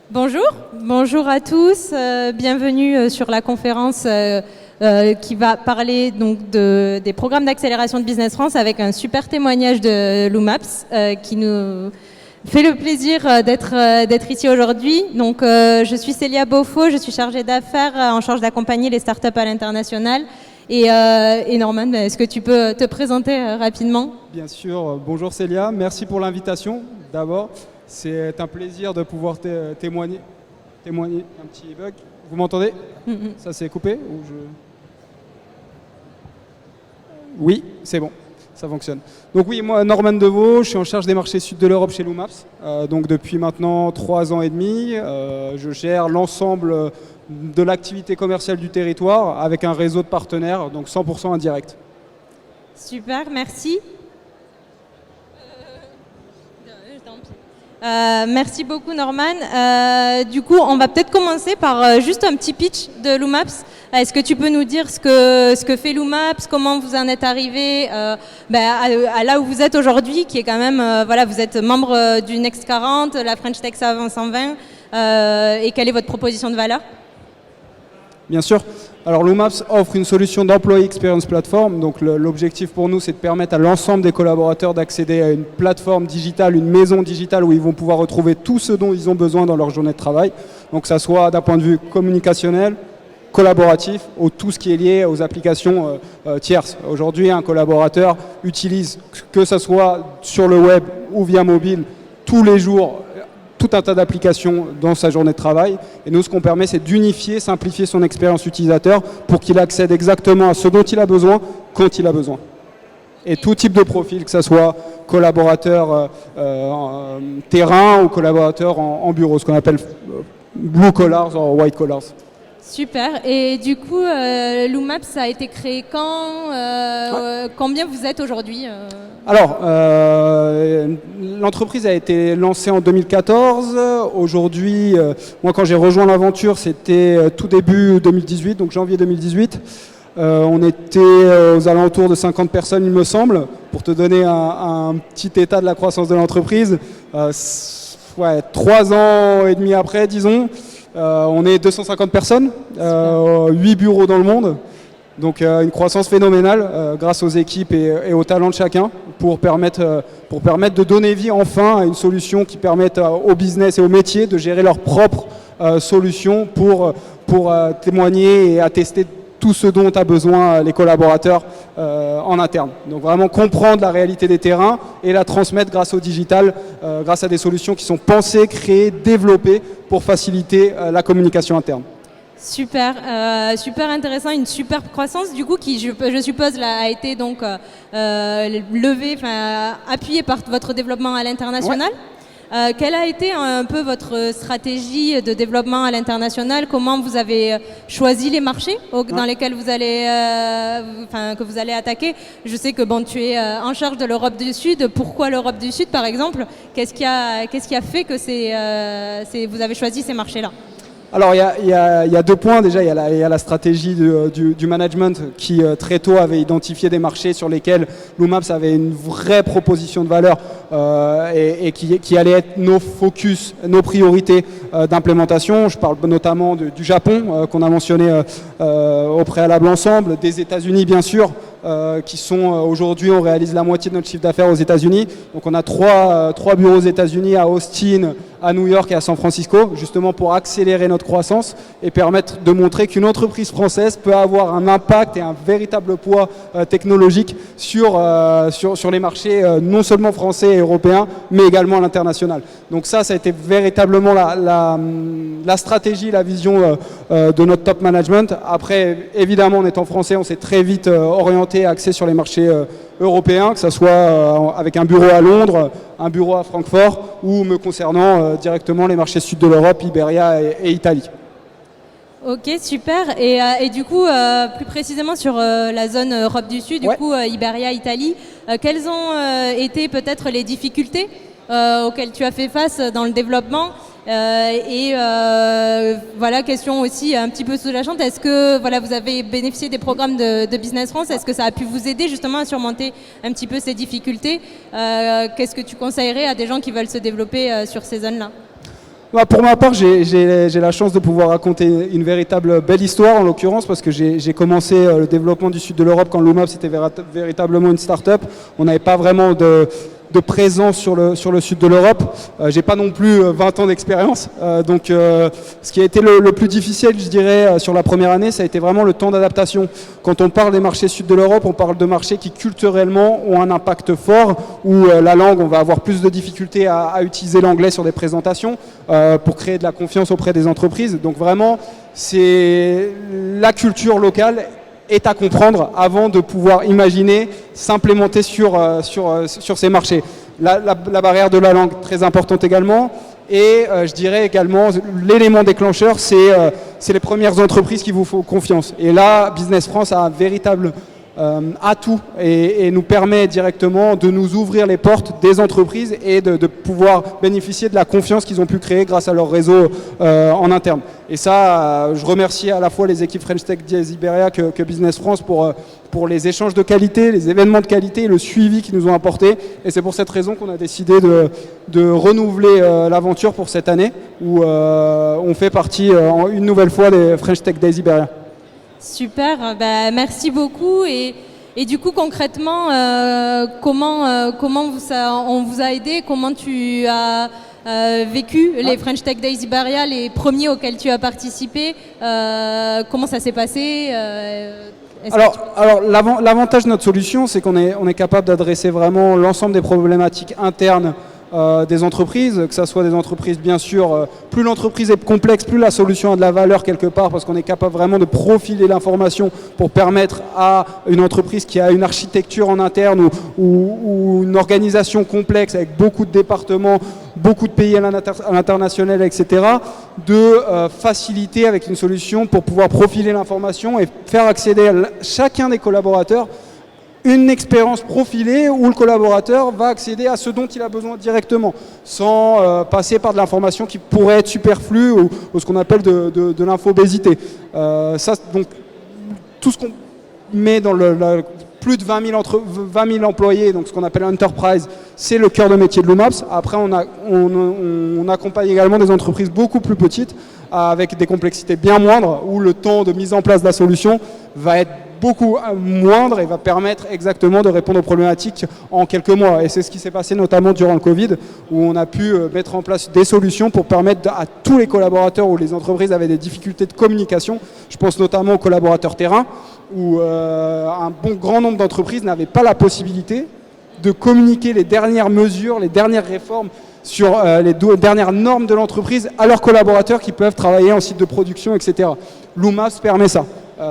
Bonjour à tous, bienvenue sur la conférence qui va parler donc des programmes d'accélération de Business France avec un super témoignage de Loomaps qui nous fait le plaisir d'être ici aujourd'hui. Donc je suis Célia Beaufort, je suis chargée d'affaires en charge d'accompagner les startups à l'international. Et Norman, est-ce que tu peux te présenter rapidement ? Bien sûr, bonjour Célia, merci pour l'invitation d'abord. C'est un plaisir de pouvoir témoigner. Un petit bug. Vous m'entendez ? Ça s'est coupé ou Oui, c'est bon, ça fonctionne. Donc oui, moi Norman Deveau, je suis en charge des marchés sud de l'Europe chez Loomaps. Donc depuis maintenant 3 ans et demi, je gère l'ensemble de l'activité commerciale du territoire avec un réseau de partenaires, donc 100% indirect. Super, merci. Merci beaucoup Norman. Du coup, on va peut-être commencer par juste un petit pitch de Loomaps. Est-ce que tu peux nous dire ce que fait Loomaps, comment vous en êtes arrivé à là où vous êtes aujourd'hui, qui est quand même, vous êtes membre du Next 40, la French Tech 120, et quelle est votre proposition de valeur ? Bien sûr. Alors Loomaps offre une solution d'Employee Experience Platform. Donc l'objectif pour nous, c'est de permettre à l'ensemble des collaborateurs d'accéder à une plateforme digitale, une maison digitale où ils vont pouvoir retrouver tout ce dont ils ont besoin dans leur journée de travail. Donc que ça soit d'un point de vue communicationnel, collaboratif, ou tout ce qui est lié aux applications tierces. Aujourd'hui, un collaborateur utilise, que ce soit sur le web ou via mobile, tous les jours, tout un tas d'applications dans sa journée de travail. Et nous, ce qu'on permet, c'est d'unifier, simplifier son expérience utilisateur pour qu'il accède exactement à ce dont il a besoin, quand il a besoin. Et tout type de profil, que ce soit collaborateur terrain ou collaborateur en bureau, ce qu'on appelle blue collars ou white collars. Super. Et du coup, Loomaps a été créé quand Combien vous êtes aujourd'hui Alors, l'entreprise a été lancée en 2014. Aujourd'hui, moi quand j'ai rejoint l'aventure, c'était tout début 2018, donc janvier 2018. On était aux alentours de 50 personnes, il me semble. Pour te donner un petit état de la croissance de l'entreprise, 3 ans et demi après, disons, on est 250 personnes, 8 bureaux dans le monde. Donc une croissance phénoménale grâce aux équipes et au talent de chacun pour permettre de donner vie enfin à une solution qui permette au business et aux métiers de gérer leurs propres solutions pour témoigner et attester tout ce dont a besoin les collaborateurs en interne. Donc vraiment comprendre la réalité des terrains et la transmettre grâce au digital, grâce à des solutions qui sont pensées, créées, développées pour faciliter la communication interne. Super, super intéressant, une super croissance du coup qui, je suppose, là, a été donc levée, appuyée par votre développement à l'international. Ouais. Quelle a été un peu votre stratégie de développement à l'international ? Comment vous avez choisi les marchés dans lesquels vous allez, que vous allez attaquer ? Je sais que tu es en charge de l'Europe du Sud. Pourquoi l'Europe du Sud, par exemple ? Qu'est-ce qui a fait que vous avez choisi ces marchés-là ? Alors il y a 2 points. Déjà il y a la stratégie du management qui très tôt avait identifié des marchés sur lesquels Loomaps avait une vraie proposition de valeur et qui allait être nos focus, nos priorités d'implémentation. Je parle notamment du Japon qu'on a mentionné au préalable ensemble, des États-Unis bien sûr, qui sont aujourd'hui, on réalise la moitié de notre chiffre d'affaires aux États-Unis. Donc on a 3 bureaux aux États-Unis, à Austin, à New York et à San Francisco, justement pour accélérer notre croissance et permettre de montrer qu'une entreprise française peut avoir un impact et un véritable poids technologique sur les marchés non seulement français et européens, mais également à l'international. Donc ça a été véritablement la stratégie, la vision de notre top management. Après, évidemment, en étant français, on s'est très vite orienté, axé sur les marchés européens, que ce soit avec un bureau à Londres, un bureau à Francfort, ou me concernant directement les marchés sud de l'Europe, Iberia et Italie. Ok, super. Et du coup, plus précisément sur la zone Europe du Sud, du coup, Iberia, Italie, quelles ont été peut-être les difficultés auxquelles tu as fait face dans le développement question aussi un petit peu sous-jacente. Est-ce que vous avez bénéficié des programmes de Business France ? Est-ce que ça a pu vous aider justement à surmonter un petit peu ces difficultés ? Qu'est-ce que tu conseillerais à des gens qui veulent se développer sur ces zones-là ? Pour ma part, j'ai la chance de pouvoir raconter une véritable belle histoire, en l'occurrence, parce que j'ai commencé le développement du sud de l'Europe quand Loomap c'était véritablement une start-up. On n'avait pas vraiment de présence sur le sud de l'Europe. J'ai pas non plus 20 ans d'expérience. Donc ce qui a été le plus difficile, je dirais, sur la première année, ça a été vraiment le temps d'adaptation. Quand on parle des marchés sud de l'Europe, on parle de marchés qui culturellement ont un impact fort, où la langue, on va avoir plus de difficultés à utiliser l'anglais sur des présentations pour créer de la confiance auprès des entreprises. Donc vraiment, c'est la culture locale est à comprendre avant de pouvoir imaginer s'implémenter sur ces marchés. La barrière de la langue, très importante également. Et je dirais également, l'élément déclencheur, c'est les premières entreprises qui vous font confiance. Et là, Business France a un véritable atout et nous permet directement de nous ouvrir les portes des entreprises et de pouvoir bénéficier de la confiance qu'ils ont pu créer grâce à leur réseau en interne. Et ça, je remercie à la fois les équipes French Tech Diez Iberia que Business France pour les échanges de qualité, les événements de qualité et le suivi qu'ils nous ont apporté. Et c'est pour cette raison qu'on a décidé de renouveler l'aventure pour cette année où on fait partie une nouvelle fois des French Tech Days Iberia. Super, merci beaucoup. Et du coup, concrètement, comment on vous a aidé? Comment tu as vécu les French Tech Days Iberia, les premiers auxquels tu as participé? Comment ça s'est passé? Alors l'avantage de notre solution, c'est qu'on est capable d'adresser vraiment l'ensemble des problématiques internes des entreprises, que ce soit des entreprises, bien sûr, plus l'entreprise est complexe, plus la solution a de la valeur quelque part, parce qu'on est capable vraiment de profiler l'information pour permettre à une entreprise qui a une architecture en interne ou une organisation complexe avec beaucoup de départements, beaucoup de pays à l'international, etc., de faciliter avec une solution pour pouvoir profiler l'information et faire accéder à chacun des collaborateurs une expérience profilée où le collaborateur va accéder à ce dont il a besoin directement, sans passer par de l'information qui pourrait être superflue ou ce qu'on appelle de l'infobésité. Donc, tout ce qu'on met dans plus de 20 000 employés, donc ce qu'on appelle enterprise, c'est le cœur de métier de Loomaps. Après, on accompagne également des entreprises beaucoup plus petites, avec des complexités bien moindres, où le temps de mise en place de la solution va être beaucoup moindre et va permettre exactement de répondre aux problématiques en quelques mois. Et c'est ce qui s'est passé notamment durant le Covid, où on a pu mettre en place des solutions pour permettre à tous les collaborateurs où les entreprises avaient des difficultés de communication, je pense notamment aux collaborateurs terrain, où un grand nombre d'entreprises n'avaient pas la possibilité de communiquer les dernières mesures, les dernières réformes sur les dernières normes de l'entreprise à leurs collaborateurs qui peuvent travailler en site de production, etc. Loomaps permet ça.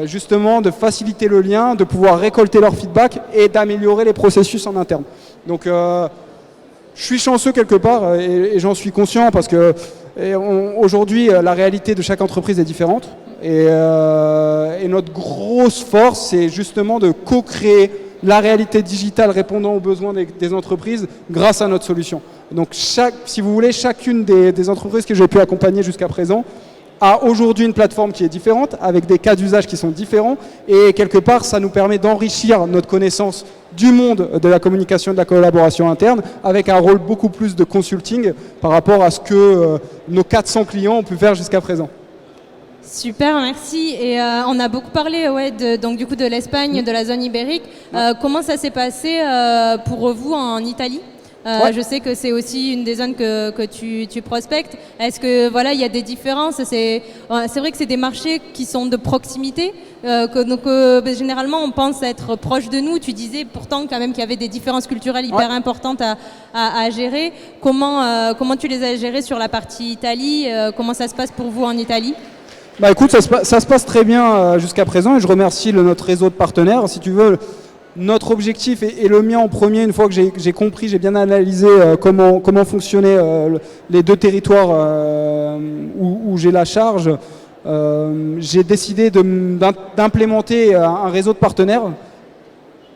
Justement de faciliter le lien, de pouvoir récolter leur feedback et d'améliorer les processus en interne. Donc je suis chanceux quelque part et j'en suis conscient parce que aujourd'hui la réalité de chaque entreprise est différente et notre grosse force c'est justement de co-créer la réalité digitale répondant aux besoins des entreprises grâce à notre solution. Donc si vous voulez, chacune des entreprises que j'ai pu accompagner jusqu'à présent a aujourd'hui une plateforme qui est différente, avec des cas d'usage qui sont différents, et quelque part, ça nous permet d'enrichir notre connaissance du monde de la communication et de la collaboration interne, avec un rôle beaucoup plus de consulting par rapport à ce que nos 400 clients ont pu faire jusqu'à présent. Super, merci. Et on a beaucoup parlé donc, du coup, de l'Espagne, de la zone ibérique. Comment ça s'est passé pour vous en Italie ? Je sais que c'est aussi une des zones que tu prospectes. Est-ce que voilà, il y a des différences? C'est vrai que c'est des marchés qui sont de proximité, donc généralement on pense être proche de nous. Tu disais pourtant quand même qu'il y avait des différences culturelles hyper importantes à gérer. Comment tu les as gérées sur la partie Italie? Comment ça se passe pour vous en Italie? Écoute, ça se passe très bien jusqu'à présent et je remercie notre réseau de partenaires. Si tu veux, notre objectif et le mien en premier, une fois que j'ai compris, j'ai bien analysé comment fonctionnaient les deux territoires où j'ai la charge, j'ai décidé d'implémenter un réseau de partenaires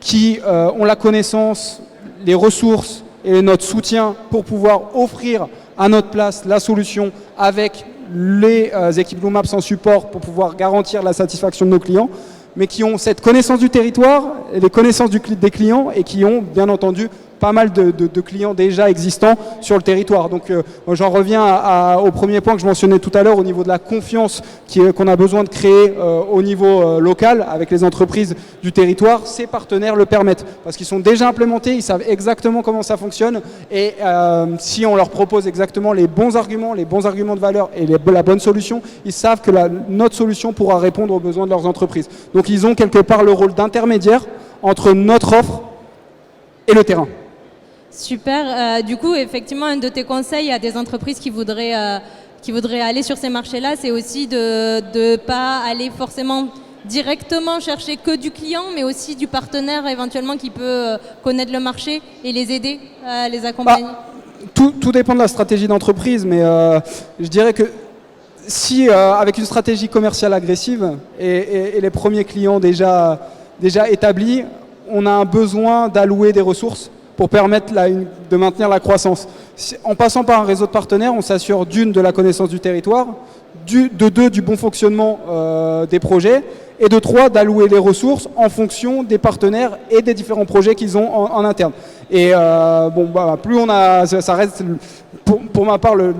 qui ont la connaissance, les ressources et notre soutien pour pouvoir offrir à notre place la solution avec les équipes Loomaps en support pour pouvoir garantir la satisfaction de nos clients, mais qui ont cette connaissance du territoire, les connaissances des clients et qui ont bien entendu pas mal de clients déjà existants sur le territoire. Donc j'en reviens au premier point que je mentionnais tout à l'heure au niveau de la confiance qu'on a besoin de créer au niveau local avec les entreprises du territoire. Ces partenaires le permettent parce qu'ils sont déjà implémentés, ils savent exactement comment ça fonctionne et si on leur propose exactement les bons arguments de valeur et la bonne solution, ils savent que notre solution pourra répondre aux besoins de leurs entreprises. Donc ils ont quelque part le rôle d'intermédiaire entre notre offre et le terrain. Super. Du coup, effectivement, un de tes conseils à des entreprises qui voudraient aller sur ces marchés-là, c'est aussi de ne pas aller forcément directement chercher que du client, mais aussi du partenaire éventuellement qui peut connaître le marché et les aider à les accompagner. Tout dépend de la stratégie d'entreprise, mais je dirais que si avec une stratégie commerciale agressive et les premiers clients déjà établis, on a un besoin d'allouer des ressources pour permettre de maintenir la croissance. En passant par un réseau de partenaires, on s'assure d'une, de la connaissance du territoire, de deux, du bon fonctionnement des projets, et de trois, d'allouer les ressources en fonction des partenaires et des différents projets qu'ils ont en interne. Et plus on a, ça reste, pour ma part, le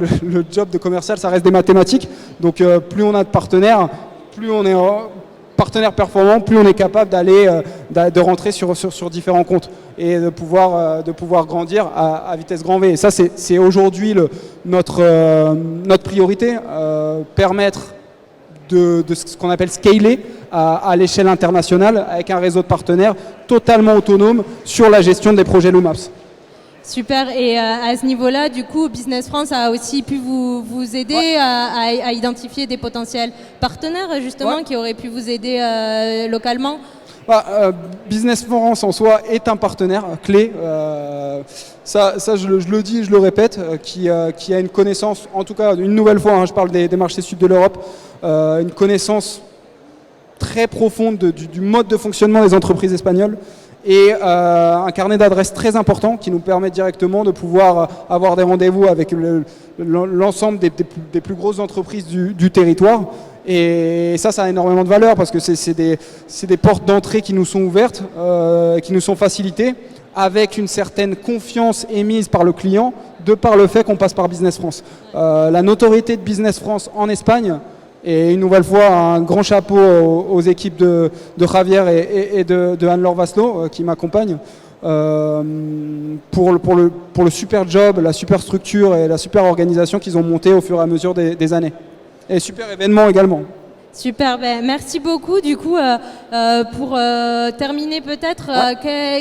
job de commercial, ça reste des mathématiques. Donc plus on a de partenaires, plus on est partenaire performant, plus on est capable de rentrer sur différents comptes et de pouvoir grandir à vitesse grand V. Et ça, c'est aujourd'hui notre priorité, permettre de ce qu'on appelle scaler à l'échelle internationale avec un réseau de partenaires totalement autonome sur la gestion des projets Loomaps. Super. Et à ce niveau-là, du coup, Business France a aussi pu vous aider à identifier des potentiels partenaires, justement, qui auraient pu vous aider localement. Business France en soi est un partenaire clé. Ça je le dis, je le répète, qui a une connaissance, en tout cas une nouvelle fois, je parle des marchés sud de l'Europe, une connaissance très profonde du mode de fonctionnement des entreprises espagnoles. Et un carnet d'adresses très important qui nous permet directement de pouvoir avoir des rendez-vous avec l'ensemble des plus grosses entreprises du territoire. Et ça a énormément de valeur parce que c'est des portes d'entrée qui nous sont ouvertes, qui nous sont facilitées, avec une certaine confiance émise par le client, de par le fait qu'on passe par Business France. La notoriété de Business France en Espagne, et une nouvelle fois, un grand chapeau aux équipes de Javier et de Anne-Laure Vasselot qui m'accompagnent pour le super job, la super structure et la super organisation qu'ils ont montée au fur et à mesure des années. Et super événement également. Super, merci beaucoup. Du coup, pour terminer peut-être,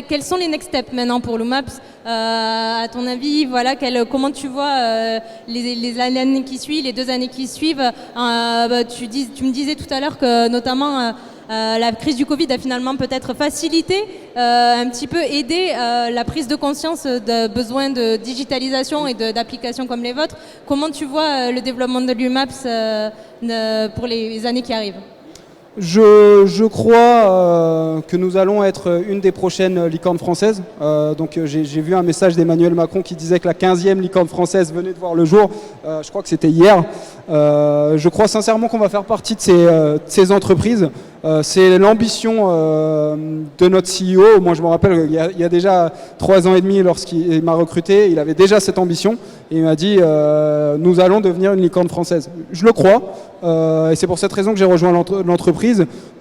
quels sont les next steps maintenant pour Loomaps à ton avis, voilà, comment tu vois les années qui suivent, les 2 années qui suivent tu me disais tout à l'heure que notamment la crise du Covid a finalement peut-être facilité, un petit peu aidé la prise de conscience de besoin de digitalisation et d'applications comme les vôtres. Comment tu vois le développement de Loomaps pour les années qui arrivent ? Je crois que nous allons être une des prochaines licornes françaises. Donc j'ai vu un message d'Emmanuel Macron qui disait que la 15e licorne française venait de voir le jour. Je crois que c'était hier. Je crois sincèrement qu'on va faire partie de ces entreprises. C'est l'ambition de notre CEO. Moi je me rappelle, il y a déjà 3 ans et demi lorsqu'il m'a recruté, il avait déjà cette ambition. Et il m'a dit nous allons devenir une licorne française. Je le crois. Et c'est pour cette raison que j'ai rejoint l'entreprise.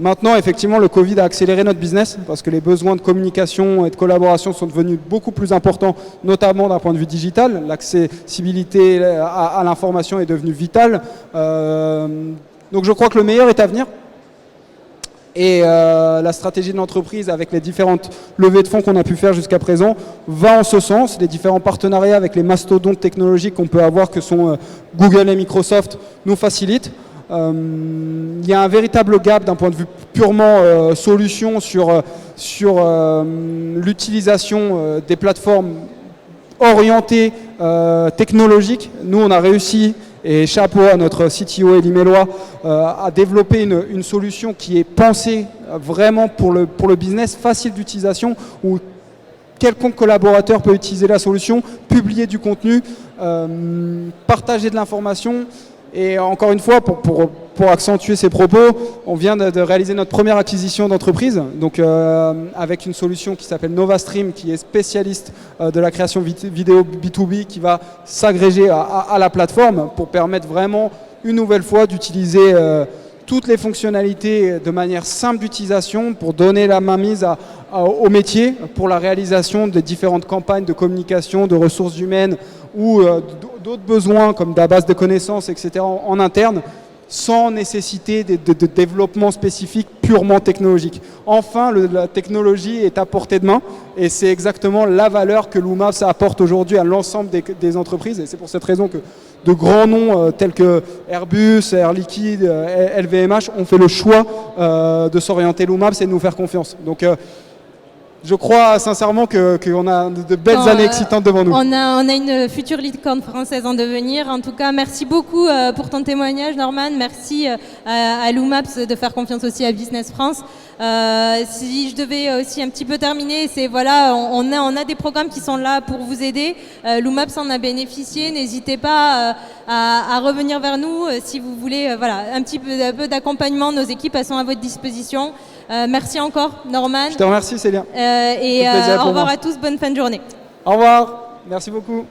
Maintenant, effectivement, le Covid a accéléré notre business parce que les besoins de communication et de collaboration sont devenus beaucoup plus importants, notamment d'un point de vue digital. L'accessibilité à l'information est devenue vitale. Donc je crois que le meilleur est à venir. Et la stratégie de l'entreprise avec les différentes levées de fonds qu'on a pu faire jusqu'à présent va en ce sens. Les différents partenariats avec les mastodontes technologiques qu'on peut avoir, que sont Google et Microsoft, nous facilitent. Il y a un véritable gap d'un point de vue purement solution sur l'utilisation des plateformes orientées technologiques. Nous, on a réussi, et chapeau à notre CTO Elie Mélois, à développer une solution qui est pensée vraiment pour le business, facile d'utilisation, où quelconque collaborateur peut utiliser la solution, publier du contenu, partager de l'information. Et encore une fois, pour accentuer ces propos, on vient de réaliser notre première acquisition d'entreprise, donc avec une solution qui s'appelle NovaStream, qui est spécialiste de la création vidéo B2B, qui va s'agréger à la plateforme pour permettre vraiment une nouvelle fois d'utiliser toutes les fonctionnalités de manière simple d'utilisation pour donner la mainmise au métier pour la réalisation des différentes campagnes de communication, de ressources humaines ou d'autres besoins comme de la base de connaissances, etc. en interne, sans nécessité de développement spécifique purement technologique. Enfin, la technologie est à portée de main et c'est exactement la valeur que Loomaps apporte aujourd'hui à l'ensemble des entreprises, et c'est pour cette raison que de grands noms tels que Airbus, Air Liquide, LVMH ont fait le choix de s'orienter Loomaps et de nous faire confiance. Donc je crois sincèrement qu'on a de belles années excitantes devant nous. On a une future licorne française en devenir. En tout cas, merci beaucoup pour ton témoignage, Norman. Merci à Loomaps de faire confiance aussi à Business France. Si je devais aussi un petit peu terminer, c'est voilà, on a des programmes qui sont là pour vous aider. Loomaps en a bénéficié. N'hésitez pas à revenir vers nous si vous voulez. Voilà, un peu d'accompagnement. Nos équipes, elles sont à votre disposition. Merci encore, Norman. Je te remercie, Célia. Et au revoir à tous, bonne fin de journée. Au revoir, merci beaucoup.